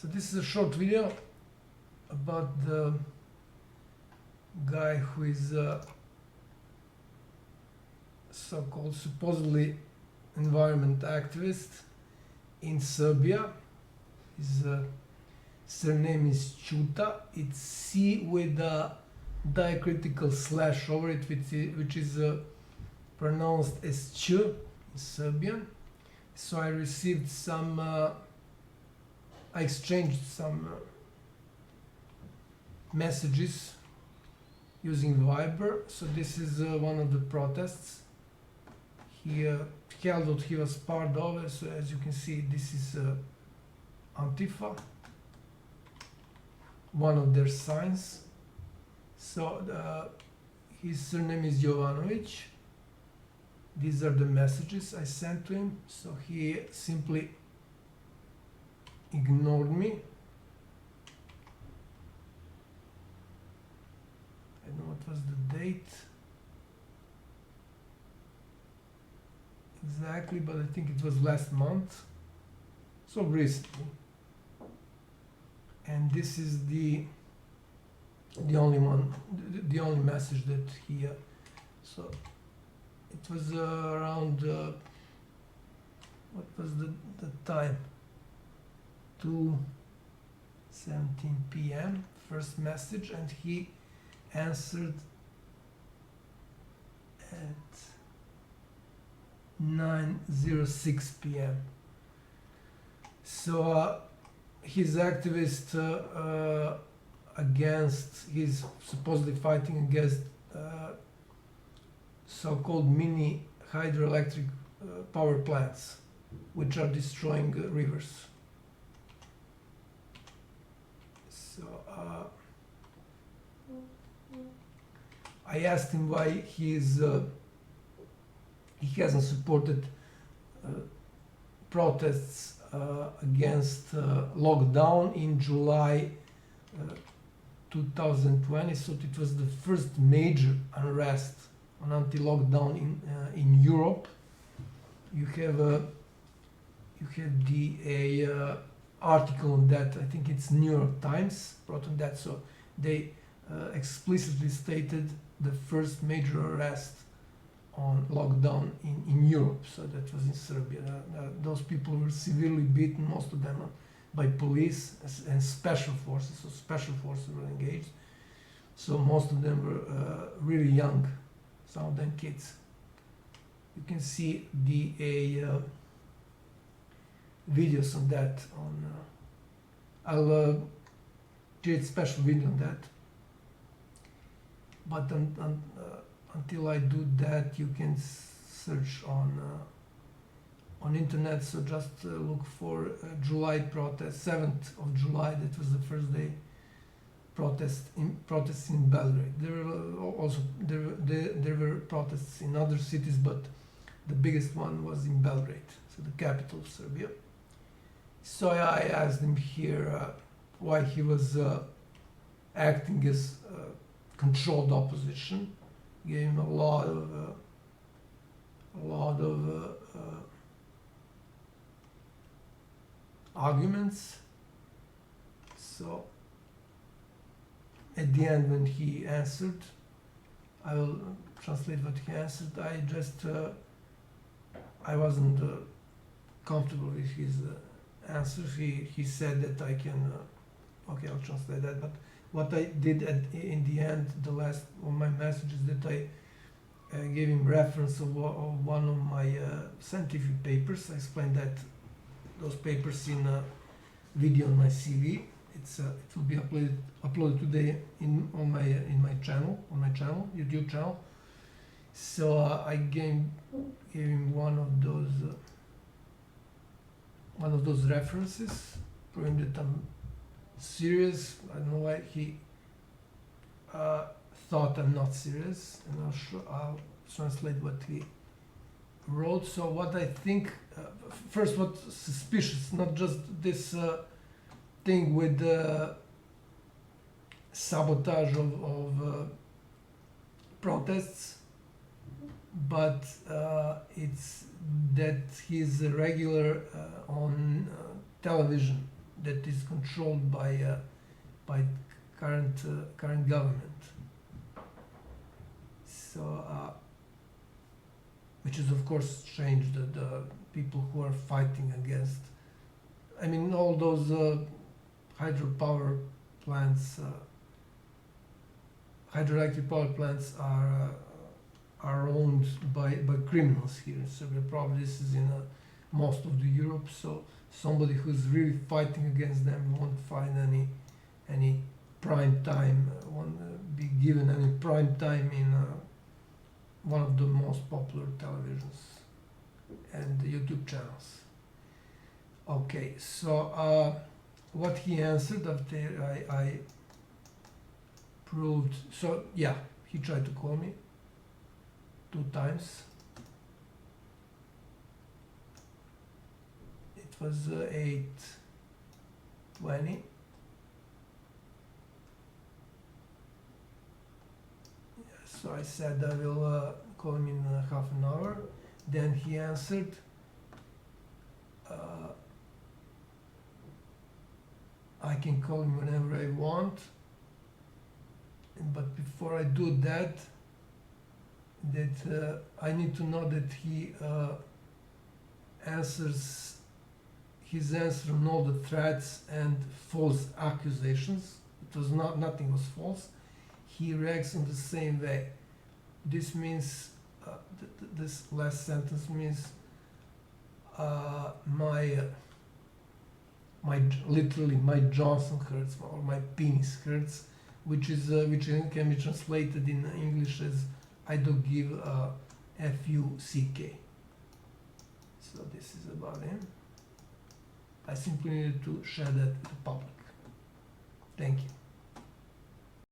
So this is a short video about the guy who is a so-called supposedly environment activist in Serbia. His surname is ČUTA. It's C with a diacritical slash over it, which is pronounced as č in Serbian. So I received some, I exchanged some messages using Viber. So this is one of the protests he held that he was part of. So as you can see, this is Antifa, one of their signs. So his surname is Jovanovic. These are the messages I sent to him. So he simply ignored me. I don't know what was the date exactly, but I think it was last month, so recently. And this is the only one, the only message that he so it was around what was the time, 2:17 p.m. first message, and he answered at 9:06 p.m. So he's activist against, he's supposedly fighting against so-called mini hydroelectric power plants, which are destroying rivers. So I asked him why he hasn't supported protests against lockdown in July 2020. So it was the first major unrest on anti-lockdown in Europe. You have the article on that. I think it's New York Times wrote on that. So they explicitly stated the first major arrest on lockdown in Europe. So that was in Serbia. Those people were severely beaten, most of them by police and special forces. So special forces were engaged. So most of them were really young, some of them kids. You can see the videos on that. I'll create special video on that. But until I do that, you can search on internet. So just look for July protest, 7th of July. That was the first day protests in Belgrade. There were protests in other cities, but the biggest one was in Belgrade, so the capital of Serbia. So I asked him here why he was acting as controlled opposition. Gave him a lot of arguments. So at the end, when he answered, I will translate what he answered. I wasn't comfortable with his answer. He said that I can. Okay, I'll translate that. But what I did in the end, the last of my messages, that I gave him reference of one of my scientific papers. I explained that those papers in a video on my CV. It will be uploaded today on my channel, YouTube channel. So I gave him one of those references, proving that I'm serious. I don't know why he thought I'm not serious, and I'll translate what he wrote. So what I think, first, what's suspicious, not just this thing with the sabotage of protests, but it's that he's a regular on television that is controlled by current government. So, which is of course strange that the people who are fighting against, I mean, all those hydropower plants, hydroelectric power plants are owned by criminals here in Serbia. Probably this is in most of the Europe. So somebody who's really fighting against them won't find any prime time, won't be given any prime time in one of the most popular televisions and YouTube channels. Okay, so what he answered after I proved, so yeah, he tried to call me 2 times. It was 8:20. So I said I will call him in half an hour. Then he answered, I can call him whenever I want, but before I do that, I need to know that he answers his answer on all the threats and false accusations. It was nothing was false. He reacts in the same way. This means this last sentence means literally my Johnson hurts or my penis hurts, which can be translated in English as I don't give a fuck. So this is about him. I simply needed to share that with the public.